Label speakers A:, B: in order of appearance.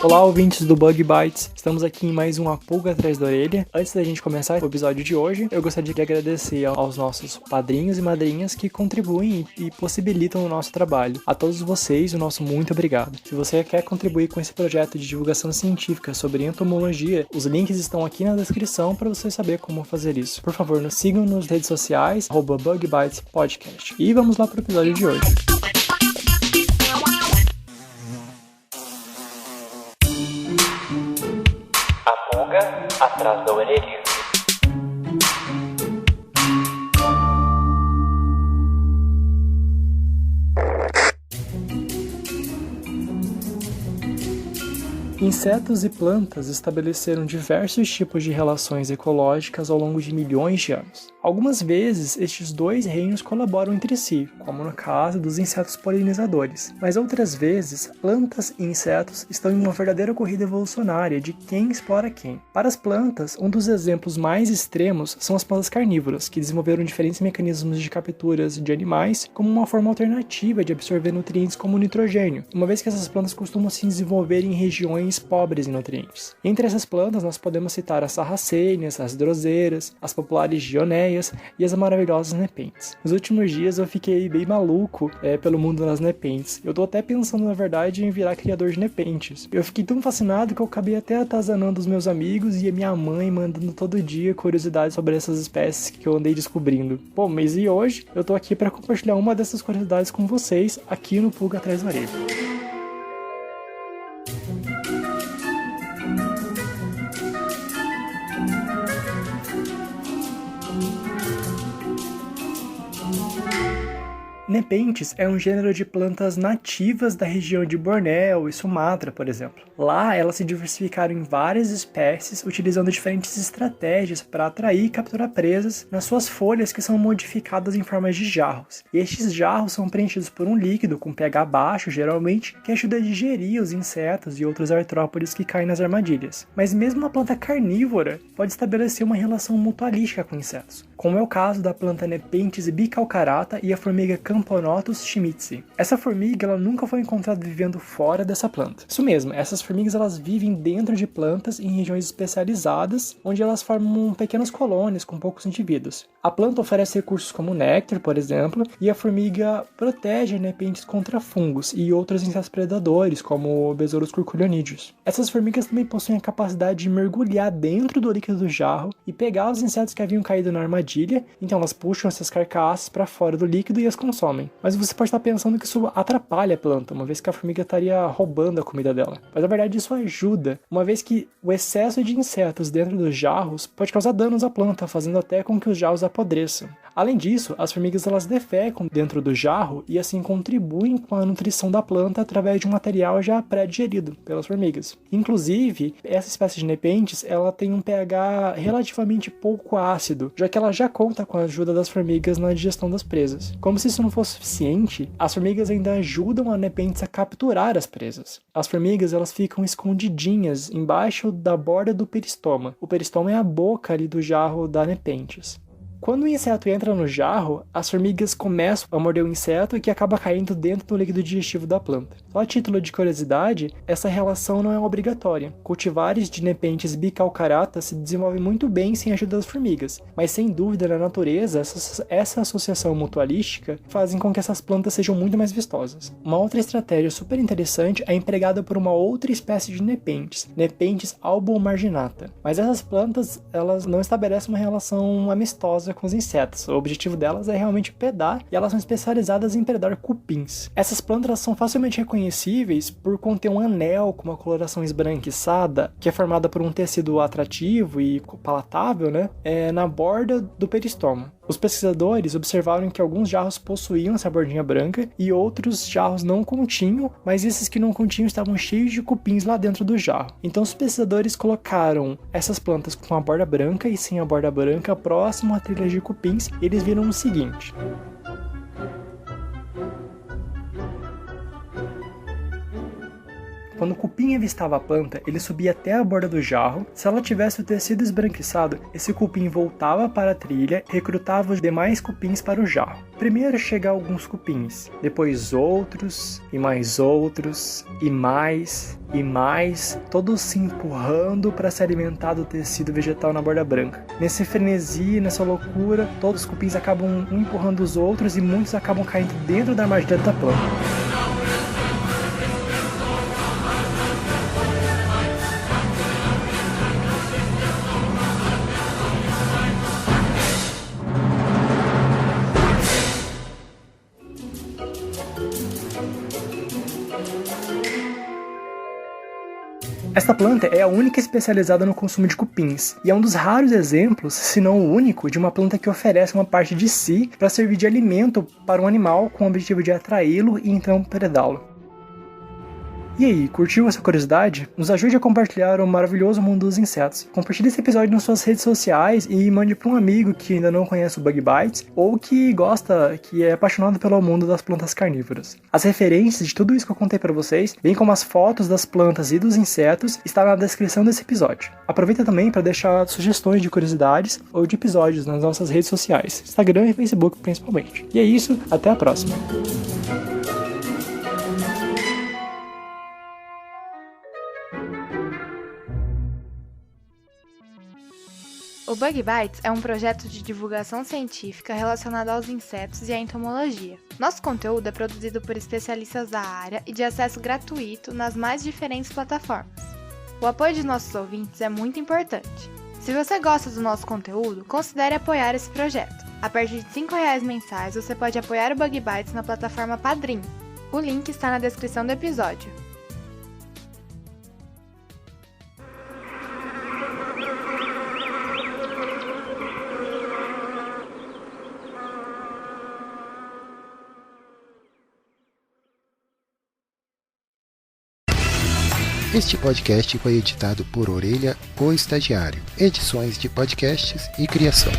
A: Olá, ouvintes do Bug Bites, estamos aqui em mais uma pulga atrás da orelha. Antes da gente começar o episódio de hoje, eu gostaria de agradecer aos nossos padrinhos e madrinhas que contribuem e possibilitam o nosso trabalho. A todos vocês, o nosso muito obrigado. Se você quer contribuir com esse projeto de divulgação científica sobre entomologia, os links estão aqui na descrição para você saber como fazer isso. Por favor, nos sigam nas redes sociais, @BugBitesPodcast. E vamos lá para o episódio de hoje.
B: Atrás da orelha.
A: Insetos e plantas estabeleceram diversos tipos de relações ecológicas ao longo de milhões de anos. Algumas vezes, estes dois reinos colaboram entre si, como no caso dos insetos polinizadores, mas outras vezes, plantas e insetos estão em uma verdadeira corrida evolucionária de quem explora quem. Para as plantas, um dos exemplos mais extremos são as plantas carnívoras, que desenvolveram diferentes mecanismos de capturas de animais como uma forma alternativa de absorver nutrientes como o nitrogênio, uma vez que essas plantas costumam se desenvolver em regiões pobres em nutrientes. Entre essas plantas, nós podemos citar as sarracênias, as droseiras, as populares gioneias e as maravilhosas nepentes. Nos últimos dias eu fiquei bem maluco pelo mundo das nepentes. Eu tô até pensando, na verdade, em virar criador de nepentes. Eu fiquei tão fascinado que eu acabei até atazanando os meus amigos e a minha mãe mandando todo dia curiosidades sobre essas espécies que eu andei descobrindo. Bom, mas e hoje eu tô aqui para compartilhar uma dessas curiosidades com vocês aqui no Pulga Atrás da Orelha. Nepentes é um gênero de plantas nativas da região de Bornéu e Sumatra, por exemplo. Lá, elas se diversificaram em várias espécies, utilizando diferentes estratégias para atrair e capturar presas nas suas folhas, que são modificadas em formas de jarros. E estes jarros são preenchidos por um líquido com pH baixo, geralmente, que ajuda a digerir os insetos e outros artrópodes que caem nas armadilhas. Mas mesmo uma planta carnívora pode estabelecer uma relação mutualística com insetos, como é o caso da planta Nepenthes bicalcarata e a formiga Camponotus schmitzi. Essa formiga ela nunca foi encontrada vivendo fora dessa planta. Isso mesmo, essas formigas elas vivem dentro de plantas em regiões especializadas, onde elas formam pequenas colônias com poucos indivíduos. A planta oferece recursos como néctar, por exemplo, e a formiga protege a Nepenthes contra fungos e outros insetos predadores, como besouros curculionídeos. Essas formigas também possuem a capacidade de mergulhar dentro do líquido do jarro e pegar os insetos que haviam caído na armadilha, então elas puxam essas carcaças para fora do líquido e as consomem. Mas você pode estar pensando que isso atrapalha a planta, uma vez que a formiga estaria roubando a comida dela. Mas na verdade isso ajuda, uma vez que o excesso de insetos dentro dos jarros pode causar danos à planta, fazendo até com que os jarros apodreçam. Além disso, as formigas elas defecam dentro do jarro e assim contribuem com a nutrição da planta através de um material já pré-digerido pelas formigas. Inclusive, essa espécie de Nepenthes ela tem um pH relativamente pouco ácido, já que ela já conta com a ajuda das formigas na digestão das presas. Como se isso não fosse suficiente, as formigas ainda ajudam a Nepenthes a capturar as presas. As formigas elas ficam escondidinhas embaixo da borda do peristoma. O peristoma é a boca ali do jarro da Nepenthes. Quando o inseto entra no jarro, as formigas começam a morder o inseto que acaba caindo dentro do líquido digestivo da planta. Só a título de curiosidade, essa relação não é obrigatória. Cultivares de Nepenthes bicalcarata se desenvolvem muito bem sem a ajuda das formigas, mas sem dúvida na natureza, essa associação mutualística fazem com que essas plantas sejam muito mais vistosas. Uma outra estratégia super interessante é empregada por uma outra espécie de Nepenthes, Nepenthes albomarginata. Mas essas plantas, elas não estabelecem uma relação amistosa com os insetos. O objetivo delas é realmente predar e elas são especializadas em predar cupins. Essas plantas são facilmente reconhecíveis por conter um anel com uma coloração esbranquiçada, que é formada por um tecido atrativo e palatável, na borda do peristoma. Os pesquisadores observaram que alguns jarros possuíam essa bordinha branca e outros jarros não continham, mas esses que não continham estavam cheios de cupins lá dentro do jarro. Então os pesquisadores colocaram essas plantas com a borda branca e sem a borda branca próximo à trilha de cupins e eles viram o seguinte. Quando o cupim avistava a planta, ele subia até a borda do jarro. Se ela tivesse o tecido esbranquiçado, esse cupim voltava para a trilha e recrutava os demais cupins para o jarro. Primeiro chega alguns cupins, depois outros, e mais outros, e mais, todos se empurrando para se alimentar do tecido vegetal na borda branca. Nesse frenesi, nessa loucura, todos os cupins acabam um empurrando os outros e muitos acabam caindo dentro da armadilha da planta. Esta planta é a única especializada no consumo de cupins, e é um dos raros exemplos, se não o único, de uma planta que oferece uma parte de si para servir de alimento para um animal com o objetivo de atraí-lo e então predá-lo. E aí, curtiu essa curiosidade? Nos ajude a compartilhar o maravilhoso mundo dos insetos. Compartilhe esse episódio nas suas redes sociais e mande para um amigo que ainda não conhece o Bug Bites ou que é apaixonado pelo mundo das plantas carnívoras. As referências de tudo isso que eu contei para vocês, bem como as fotos das plantas e dos insetos, está na descrição desse episódio. Aproveita também para deixar sugestões de curiosidades ou de episódios nas nossas redes sociais, Instagram e Facebook principalmente. E é isso, até a próxima!
B: O Bug Bites é um projeto de divulgação científica relacionado aos insetos e à entomologia. Nosso conteúdo é produzido por especialistas da área e de acesso gratuito nas mais diferentes plataformas. O apoio de nossos ouvintes é muito importante. Se você gosta do nosso conteúdo, considere apoiar esse projeto. A partir de R$5 mensais, você pode apoiar o Bug Bites na plataforma Padrim. O link está na descrição do episódio.
C: Este podcast foi editado por Orelha, o Estagiário. Edições de podcasts e criação.